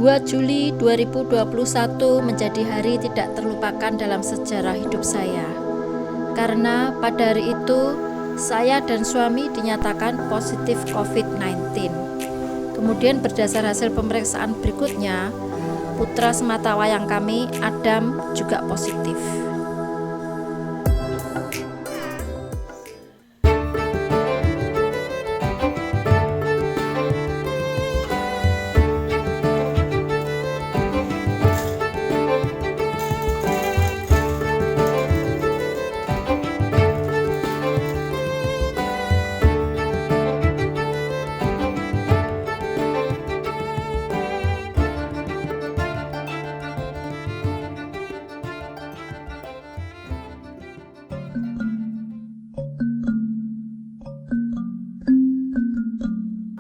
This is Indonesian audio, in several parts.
2 Juli 2021 menjadi hari tidak terlupakan dalam sejarah hidup saya. Karena pada hari itu, saya dan suami dinyatakan positif COVID-19. Kemudian berdasar hasil pemeriksaan berikutnya, putra sematawayang kami, Adam, juga positif.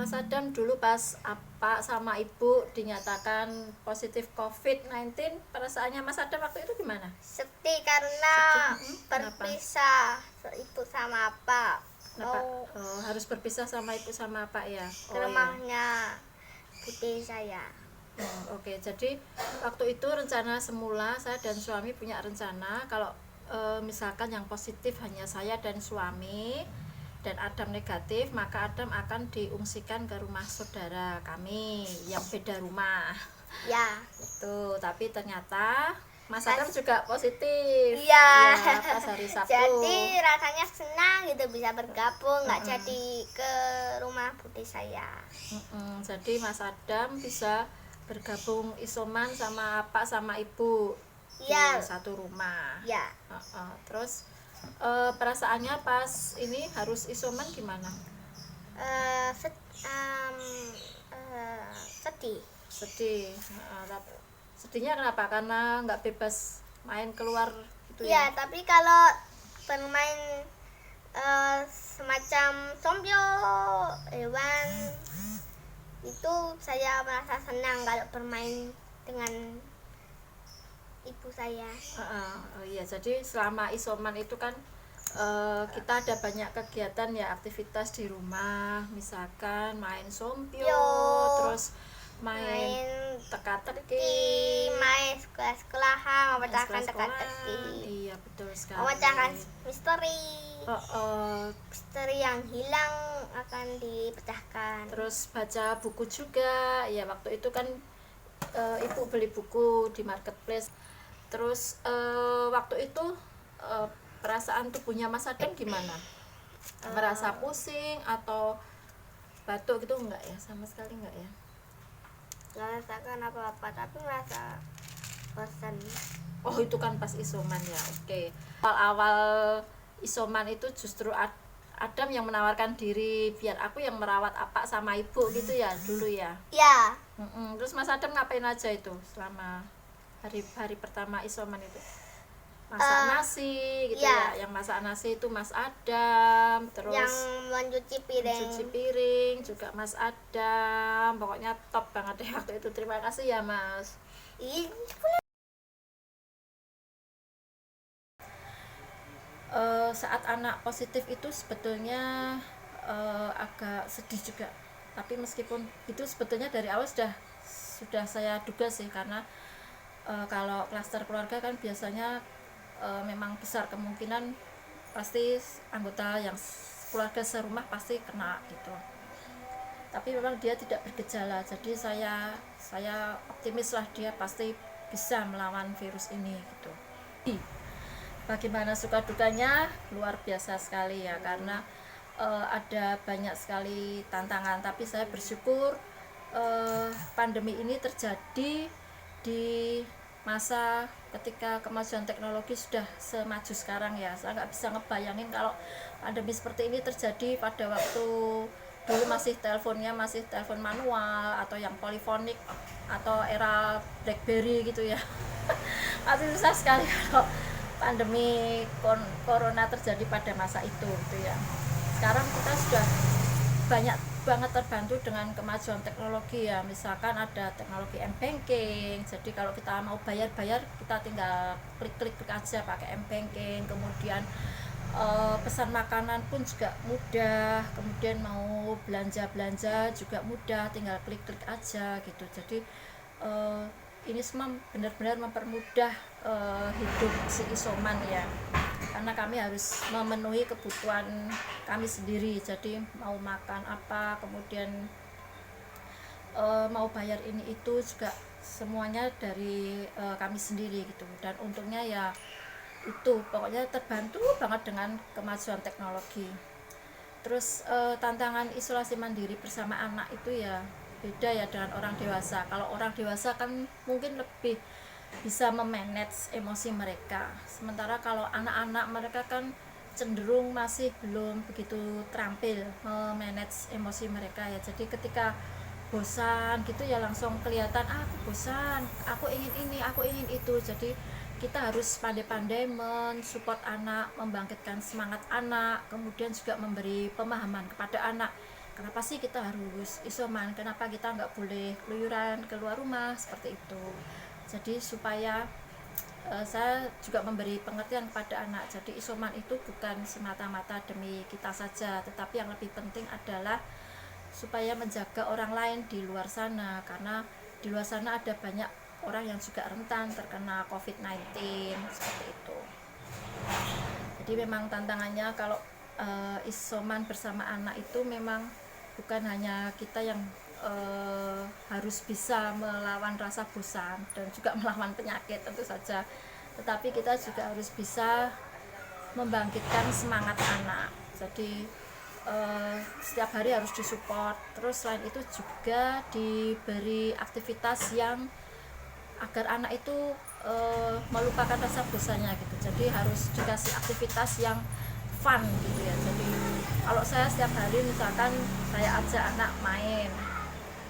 Mas Adam dulu pas apa sama ibu dinyatakan positif COVID-19, perasaannya Mas Adam waktu itu gimana? Sedih karena Kenapa? berpisah ibu sama apa Kenapa? Harus berpisah sama ibu sama apa ya? ke rumahnya putih saya. Oke, jadi waktu itu rencana semula saya dan suami punya rencana kalau misalkan yang positif hanya saya dan suami dan Adam negatif, maka Adam akan diungsikan ke rumah saudara kami yang beda rumah. Ya, Itu, tapi ternyata Mas Adam juga positif. iya. Ya, pas hari Sabtu. Jadi rasanya senang gitu bisa bergabung, nggak jadi ke rumah putih saya. Jadi Mas Adam bisa bergabung isoman sama Pak sama Ibu Iya. di satu rumah. Ya, Terus perasaannya pas ini harus isoman gimana? sedih. Sedih. Sedihnya kenapa? Karena nggak bebas main keluar gitu Iya, ya? tapi kalau bermain semacam sompio hewan itu saya merasa senang kalau bermain dengan ibu saya. Iya, jadi selama isoman itu kan kita ada banyak kegiatan ya, aktivitas di rumah, misalkan main sompio, Yo. terus main teka-teki, main sekolah-sekolahan, memecahkan sekolah-sekolahan. teka-teki, Iya, betul sekali. memecahkan misteri. Oh, Misteri yang hilang akan dipecahkan. terus baca buku juga ya, waktu itu kan ibu beli buku di marketplace. Terus waktu itu perasaan tubuhnya Mas Adam gimana? Merasa pusing atau batuk gitu enggak ya? Sama sekali enggak ya? Nggak rasakan apa-apa, tapi merasa bosan. Oh, itu kan pas isoman ya. Oke. Awal-awal isoman itu justru Adam yang menawarkan diri biar aku yang merawat apa sama ibu gitu ya dulu ya. Ya, Terus Mas Adam ngapain aja itu selama hari pertama isoman itu? Masak nasi gitu ya. ya. Yang masak nasi itu Mas Adam, terus yang mencuci piring. cuci piring juga Mas Adam. Pokoknya top banget deh waktu itu. Terima kasih ya Mas. Ih, Saat anak positif itu sebetulnya agak sedih juga, tapi meskipun itu sebetulnya dari awal sudah saya duga sih, karena kalau klaster keluarga kan biasanya memang besar kemungkinan pasti anggota yang keluarga serumah pasti kena gitu, tapi memang dia tidak bergejala, jadi saya optimis lah dia pasti bisa melawan virus ini gitu. Bagaimana suka dukanya luar biasa sekali ya, karena ada banyak sekali tantangan, tapi saya bersyukur pandemi ini terjadi di masa ketika kemajuan teknologi sudah semaju sekarang ya. Saya nggak bisa ngebayangin kalau pandemi seperti ini terjadi pada waktu dulu masih teleponnya masih telepon manual atau yang polifonik atau era BlackBerry gitu ya. Masih susah sekali kalau pandemi corona terjadi pada masa itu gitu ya. Sekarang kita sudah banyak banget terbantu dengan kemajuan teknologi ya, misalkan ada teknologi m-banking, jadi kalau kita mau bayar kita tinggal klik aja pakai m-banking, kemudian pesan makanan pun juga mudah, kemudian mau belanja juga mudah, tinggal klik aja gitu. Jadi eh, ini semua benar-benar mempermudah hidup si isoman ya, karena kami harus memenuhi kebutuhan kami sendiri. Jadi mau makan apa, kemudian mau bayar ini itu juga semuanya dari kami sendiri gitu. Dan untungnya ya itu pokoknya terbantu banget dengan kemajuan teknologi. Terus tantangan isolasi mandiri bersama anak itu ya beda ya dengan orang dewasa. Kalau orang dewasa kan mungkin lebih bisa memanage emosi mereka, sementara kalau anak-anak mereka kan cenderung masih belum begitu terampil memanage emosi mereka ya. Jadi ketika bosan gitu ya langsung kelihatan, aku bosan, aku ingin ini, aku ingin itu. Jadi kita harus pandai-pandai mensupport anak, membangkitkan semangat anak, kemudian juga memberi pemahaman kepada anak, kenapa sih kita harus isoman, kenapa kita nggak boleh keluyuran keluar rumah seperti itu. Jadi supaya saya juga memberi pengertian kepada anak, jadi isoman itu bukan semata-mata demi kita saja, tetapi yang lebih penting adalah supaya menjaga orang lain di luar sana, karena di luar sana ada banyak orang yang juga rentan terkena COVID-19 seperti itu. Jadi memang tantangannya kalau isoman bersama anak itu memang bukan hanya kita yang harus bisa melawan rasa bosan dan juga melawan penyakit tentu saja, tetapi kita juga harus bisa membangkitkan semangat anak. Jadi setiap hari harus disupport, terus selain itu juga diberi aktivitas yang agar anak itu melupakan rasa bosannya gitu. Jadi harus dikasih aktivitas yang fun gitu ya. Jadi kalau saya setiap hari misalkan saya ajak anak main,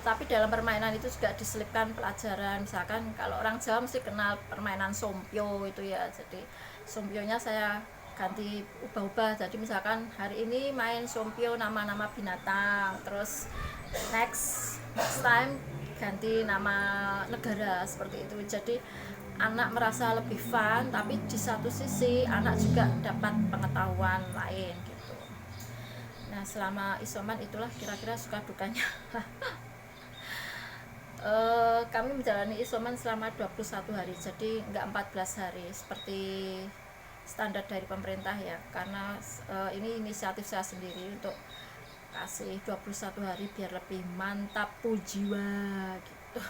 tapi dalam permainan itu juga diselipkan pelajaran. Misalkan kalau orang Jawa mesti kenal permainan sompio itu ya. Jadi sompionya saya ganti ubah-ubah. Jadi misalkan hari ini main sompio nama-nama binatang, terus next time ganti nama negara seperti itu. Jadi anak merasa lebih fun, tapi di satu sisi anak juga dapat pengetahuan lain gitu. Nah selama isoman itulah kira-kira suka dukanya. Kami menjalani isoman selama 21 hari, jadi enggak 14 hari seperti standar dari pemerintah ya, karena ini inisiatif saya sendiri untuk kasih 21 hari biar lebih mantap jiwa gitu.